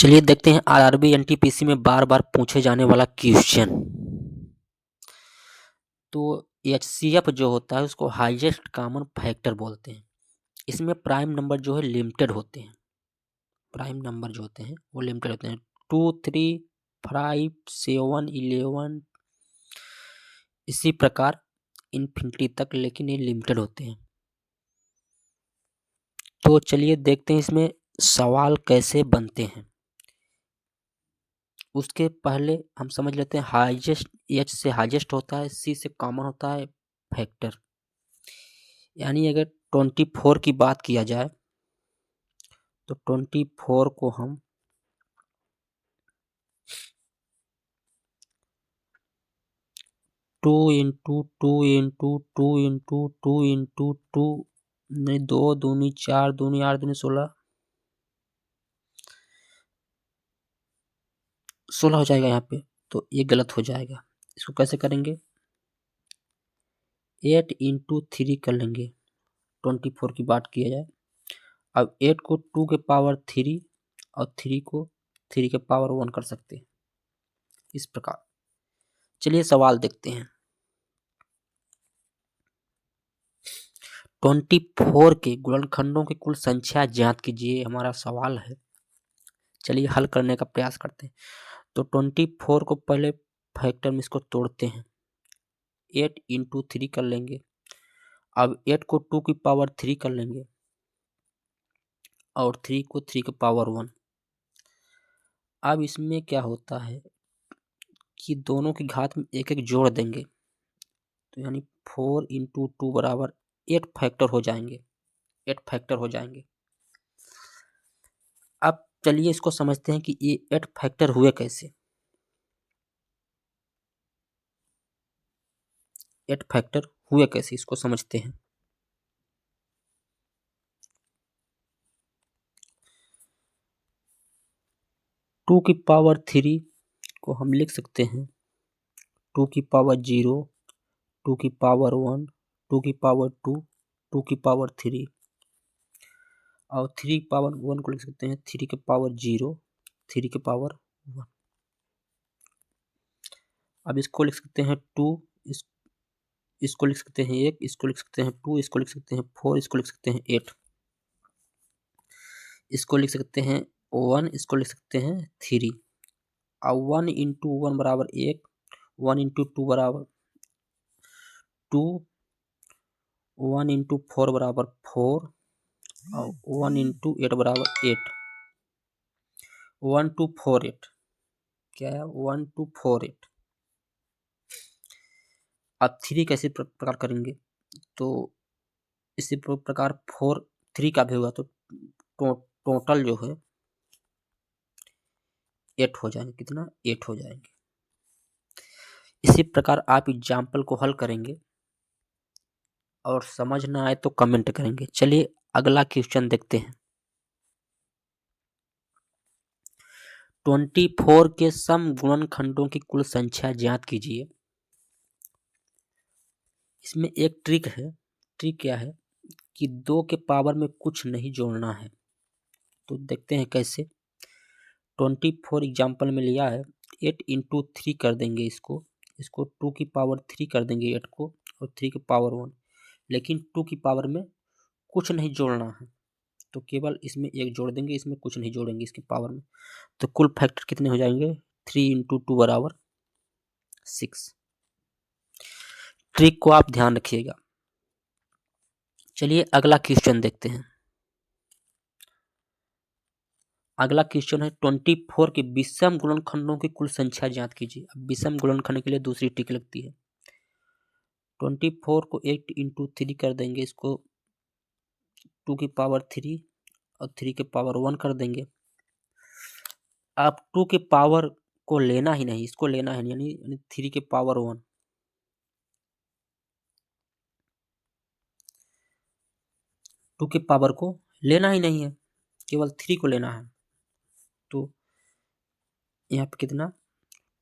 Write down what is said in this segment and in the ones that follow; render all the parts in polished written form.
चलिए देखते हैं आरआरबी एनटीपीसी में बार बार पूछे जाने वाला क्वेश्चन। तो एचसीएफ जो होता है उसको हाईएस्ट कॉमन फैक्टर बोलते हैं। इसमें प्राइम नंबर जो है लिमिटेड होते हैं। प्राइम नंबर जो होते हैं वो लिमिटेड होते हैं 2, 3, 5, 7, 11 इसी प्रकार इन्फिनिटी तक, लेकिन ये लिमिटेड होते हैं। तो चलिए देखते हैं इसमें सवाल कैसे बनते हैं। उसके पहले हम समझ लेते हैं हाईएस्ट, एच से हाईएस्ट होता है, सी से कॉमन होता है फैक्टर। यानी अगर 24 की बात किया जाए तो 24 को हम 2 इंटू 2 इंटू 2 इंटू 2 इंटू 2 नहीं, 2 दूनी 4 दूनी 8 दूनी 16 हो जाएगा यहाँ पे। तो ये गलत हो जाएगा। इसको कैसे करेंगे? 8 इंटू 3 कर लेंगे 24 की बात किया जाए। अब 8 को 2 के पावर 3 और 3 को 3 के पावर 1 कर सकते हैं इस प्रकार। चलिए सवाल देखते हैं। 24 के गुणनखंडों की कुल संख्या ज्ञात कीजिए, हमारा सवाल है। चलिए हल करने का प्रयास करते हैं। तो 24 को पहले फैक्टर में इसको तोड़ते हैं। 8 इंटू 3 कर लेंगे। अब 8 को 2 की पावर 3 कर लेंगे और 3 को 3 की पावर 1। अब इसमें क्या होता है कि दोनों की घात में एक एक जोड़ देंगे, तो यानी 4 इंटू 2 बराबर 8 फैक्टर हो जाएंगे। 8 फैक्टर हो जाएंगे। अब चलिए इसको समझते हैं कि ये 8 फैक्टर हुए कैसे। 8 फैक्टर हुए कैसे इसको समझते हैं। टू की पावर 3 को हम लिख सकते हैं 2 की पावर 0, 2 की पावर 1, 2 की पावर 2, 2 की पावर 3 और 3 की पावर 1 को लिख सकते हैं 3 की पावर 0, 3 की पावर 1। अब इसको लिख सकते हैं 2, इसको लिख सकते हैं 1, इसको लिख सकते हैं 2, इसको लिख सकते हैं 4, इसको लिख सकते हैं 8, इसको लिख सकते हैं 1, इसको लिख सकते हैं 3। अब 1 इंटू 1 बराबर 1, 1 इंटू 2 बराबर 2, 1 इंटू 4 बराबर 4 और 1 इंटू 8 बराबर 8। 1 2 4 8 क्या है? 1 2 4 8। अब 3 कैसे प्रकार करेंगे? तो इसी प्रकार 4 3 का भी होगा तो टोटल जो है 8 हो जाएंगे। कितना? 8 हो जाएंगे। इसी प्रकार आप एग्जाम्पल को हल करेंगे और समझ ना आए तो कमेंट करेंगे। चलिए अगला क्वेश्चन देखते हैं। 24 के सम गुणनखंडों की कुल संख्या ज्ञात कीजिए। इसमें एक ट्रिक है। ट्रिक क्या है कि 2 के पावर में कुछ नहीं जोड़ना है। तो देखते हैं कैसे। 24 एग्जाम्पल में लिया है 8 इंटू 3 कर देंगे इसको 2 की पावर 3 कर देंगे 8 को और 3 की पावर 1। लेकिन 2 की पावर में कुछ नहीं जोड़ना है, तो केवल इसमें एक जोड़ देंगे, इसमें कुछ नहीं जोड़ेंगे इसकी पावर में। तो कुल फैक्टर कितने हो जाएंगे? 3 इंटू 2 बराबर 6। ट्रिक को आप ध्यान रखिएगा। चलिए अगला क्वेश्चन देखते हैं। अगला क्वेश्चन है 24 के विषम गुणनखंडों की कुल संख्या ज्ञात कीजिए। अब विषम गुणनखंड के लिए दूसरी ट्रिक लगती है। 24 को 8 इंटू 3 कर देंगे, इसको 2 की पावर 3 और 3 के पावर 1 कर देंगे। आप 2 के पावर को लेना ही नहीं, इसको लेना है, यानी 3 के पावर 1। 2 के पावर को लेना ही नहीं है, केवल 3 को लेना है। तो यहाँ पे कितना?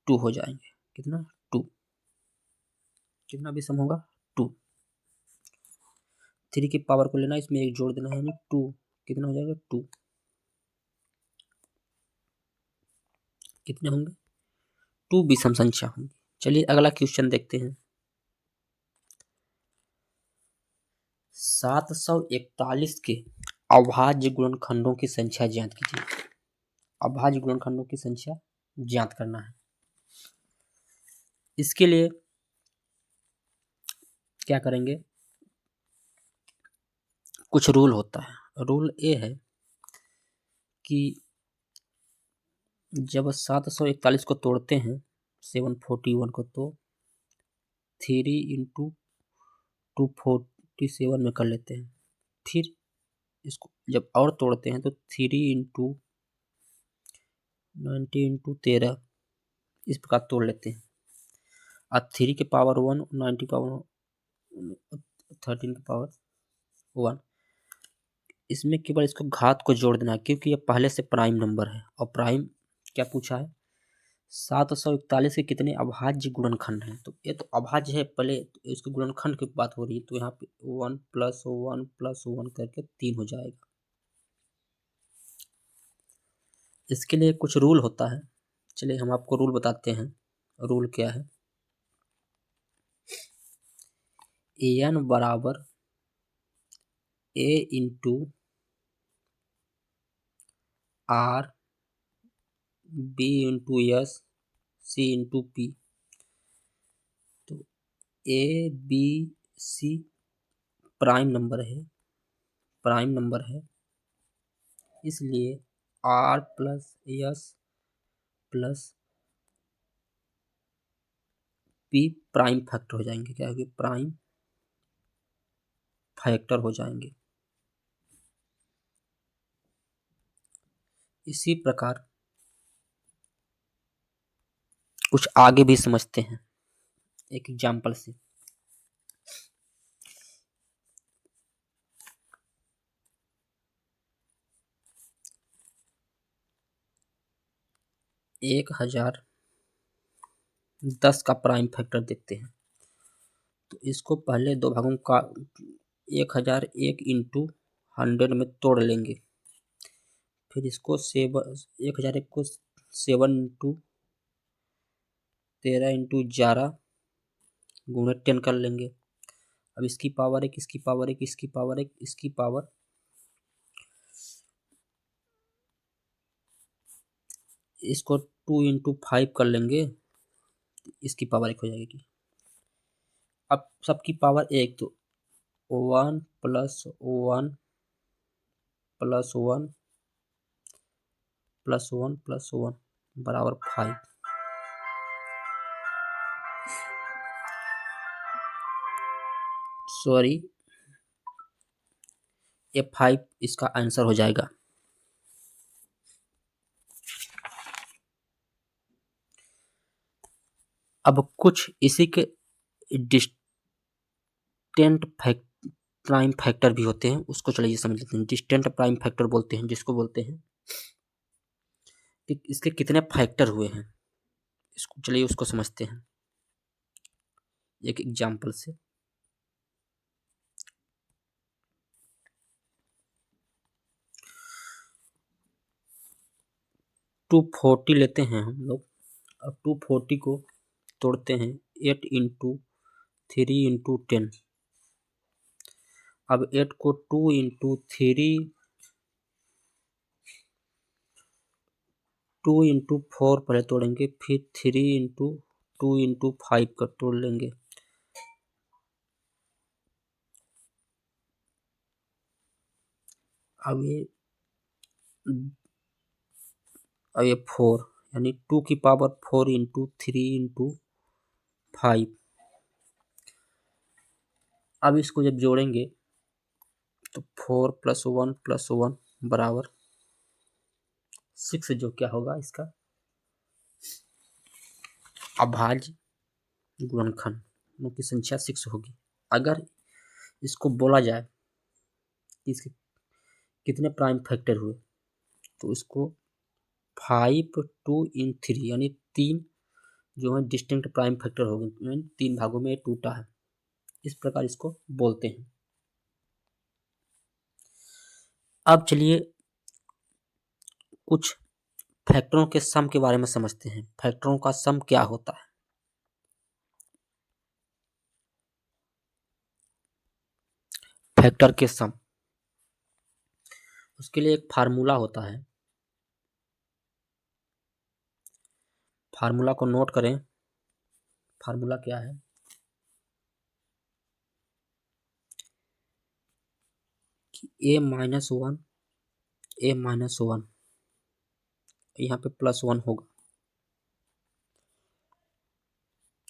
2 हो जाएंगे। कितना? 2। कितना भी सम होगा? 2। 3 की पावर को लेना, इसमें एक जोड़ देना है, यानी 2। कितना हो जाएगा? 2। कितने होंगे? 2 विषम संख्या होंगी। चलिए अगला क्वेश्चन देखते हैं। 741 के अभाज्य गुणनखंडों की संख्या ज्ञात कीजिए। अभाज्य गुणनखंडों की संख्या ज्ञात करना है। इसके लिए क्या करेंगे? कुछ रूल होता है। रूल ये है कि जब 741 को तोड़ते हैं 741 को, तो 3 इंटू 247 में कर लेते हैं। फिर इसको जब और तोड़ते हैं तो 3 इंटू 90 इंटू 13 इस प्रकार तोड़ लेते हैं। और 3 के पावर 1, 90 पावर 13 के पावर 1, इसमें केवल इसको घात को जोड़ देना है, क्योंकि ये पहले से प्राइम नंबर है। और प्राइम क्या पूछा है? 741 के कितने अभाज्य गुणनखंड हैं? तो ये तो अभाज्य है, पहले तो इसके गुणनखंड की बात हो रही है, तो यहाँ पे 1 + 1 + 1 करके 3 हो जाएगा। इसके लिए कुछ रूल होता है। चलिए हम आपको रूल बताते हैं। रूल क्या है? an बराबर a into r, b into s, c into p। तो a b c prime number है, प्राइम नंबर है, इसलिए r plus s plus p prime factor हो जाएंगे। क्या होगी? प्राइम फैक्टर हो जाएंगे। इसी प्रकार कुछ आगे भी समझते हैं एक एग्जाम्पल से। एक 1010 का प्राइम फैक्टर देखते हैं। तो इसको पहले दो भागों का 1001 इंटू 100 में तोड़ लेंगे। फिर इसको 1001 को 7 इंटू 13 इंटू 11 गुणे 10 कर लेंगे। अब इसकी पावर 1, इसकी पावर 1, इसकी पावर 1, इसकी पावर, इसको 2 इंटू 5 कर लेंगे, इसकी पावर 1 हो जाएगी। अब सबकी पावर 1, तो 1 + 1 + 1 + 1 + 1 बराबर 5। सॉरी, ये 5 इसका आंसर हो जाएगा। अब कुछ इसी के डिस्टेंट प्राइम फैक्टर भी होते हैं, उसको चलिए समझ लेते हैं। डिस्टेंट प्राइम फैक्टर बोलते हैं जिसको बोलते हैं कि इसके कितने फैक्टर हुए हैं। इसको चलिए उसको समझते हैं एक एग्जाम्पल से। टू 240 लेते हैं हम लोग। अब 240 को तोड़ते हैं 8 इंटू 3 इंटू 10। अब 8 को 2 इंटू 4 पहले तोड़ेंगे, फिर 3 इंटू 2 इंटू 5 का तोड़ लेंगे। अब ये 4, यानी 2 की पावर 4 इंटू 3 इंटू 5। अब इसको जब जोड़ेंगे तो 4 + 1 + 1 बराबर 6, जो क्या होगा? इसका अभाज्य गुणनखंडों की संख्या 6 होगी। अगर इसको बोला जाए कि इसके कितने प्राइम फैक्टर हुए, तो इसको 5 2 इन 3 यानी 3 जो है डिस्टिंक्ट प्राइम फैक्टर हो गए, 3 भागों में टूटा है, इस प्रकार इसको बोलते हैं। अब चलिए कुछ फैक्टरों के सम के बारे में समझते हैं। फैक्टरों का सम क्या होता है? फैक्टर के सम, उसके लिए एक फार्मूला होता है। फार्मूला को नोट करें। फार्मूला क्या है? कि a-1 यहाँ पे +1 होगा।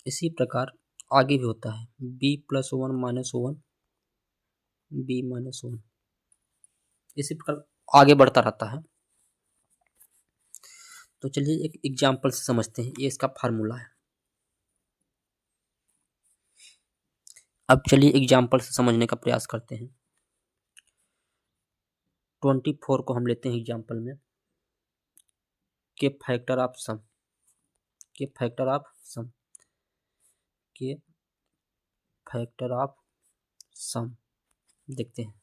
इसी प्रकार आगे भी होता है b+1 -1 b-1। इसी प्रकार आगे बढ़ता रहता है। तो चलिए एक एग्जाम्पल से समझते हैं। ये इसका फार्मूला है। अब चलिए एग्जाम्पल से समझने का प्रयास करते हैं। 24 को हम लेते हैं एग्जाम्पल में। के फैक्टर ऑफ सम, के फैक्टर ऑफ सम, के फैक्टर ऑफ सम देखते हैं।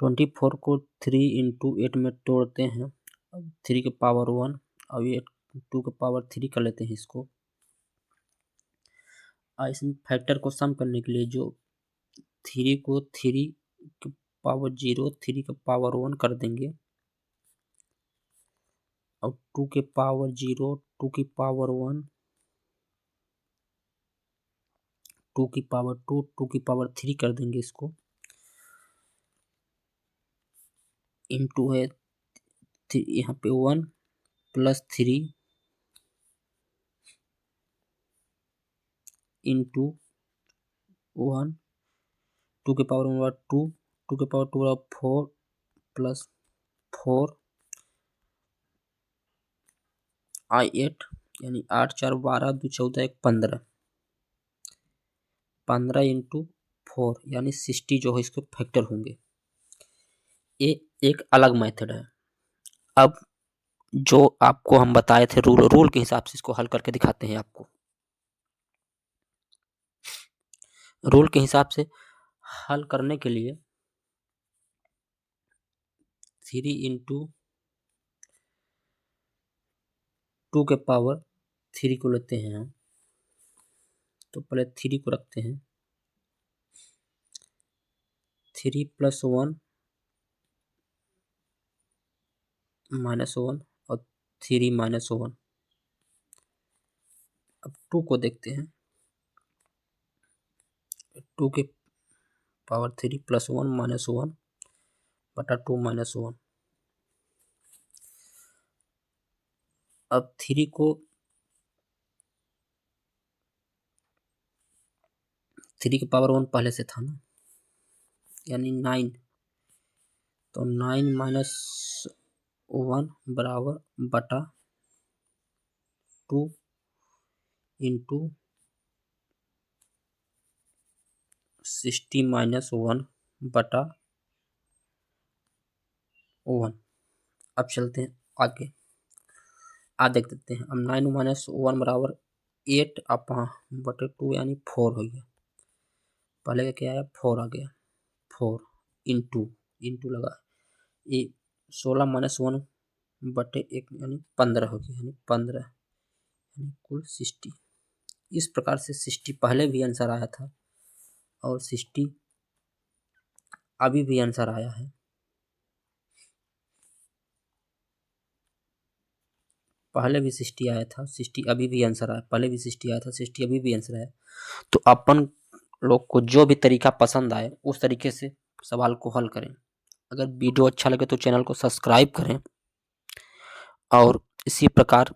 24 को 3 × 8 में तोड़ते हैं। अब 3 के पावर 1, अब ये 2 के पावर 3 कर लेते हैं इसको। इसमें फैक्टर को सम करने के लिए जो 3 को 3 के पावर 0, 3 के पावर 1 कर देंगे। अब 2 के पावर 0, 2 की पावर 1, 2 की पावर 2, 2 की पावर 3 कर देंगे इसको। इनटू है यहाँ पे 1 + 3 इंटू 1, 2 के पावर 1 2, 2 के पावर 2 4 + 4 I8 यानी 8 4 12 2 14 1 15, 15 × 4 यानी 60 जो है इसके फैक्टर होंगे। ये एक अलग मेथड है। अब जो आपको हम बताए थे रूल के हिसाब से इसको हल करके दिखाते हैं आपको। रूल के हिसाब से हल करने के लिए 3 × 2 के पावर 3 को लेते हैं हम। तो पहले 3 को रखते हैं। 3 + 1 -1 और 3 -1। अब 2 को देखते हैं। 2 के पावर 3 + 1 -1 बटा 2 -1। अब 3 को 3 के पावर 1 पहले से था ना, यानी 9। तो 9 - 1 बराबर बटा 2 इंटू 60 - 1 बटा 1। अब चलते हैं आगे। देख देते हैं। अब 9 - 1 बराबर 8 बटे 2 यानी 4 हो गया। पहले का क्या आया? 4 आ गया। 4 इंटू लगा ये 16 - 1 बटे 1 यानी 15 हो गया, यानी 15 यानी कुल 60। इस प्रकार से 60 पहले भी आंसर आया था और 60 अभी भी आंसर आया है। पहले भी 60 आया था, 60 अभी भी आंसर आया। पहले भी 60 आया था, 60 अभी भी आंसर आया। तो अपन लोग को जो भी तरीका पसंद आए उस तरीके से सवाल को हल करें। अगर वीडियो अच्छा लगे तो चैनल को सब्सक्राइब करें और इसी प्रकार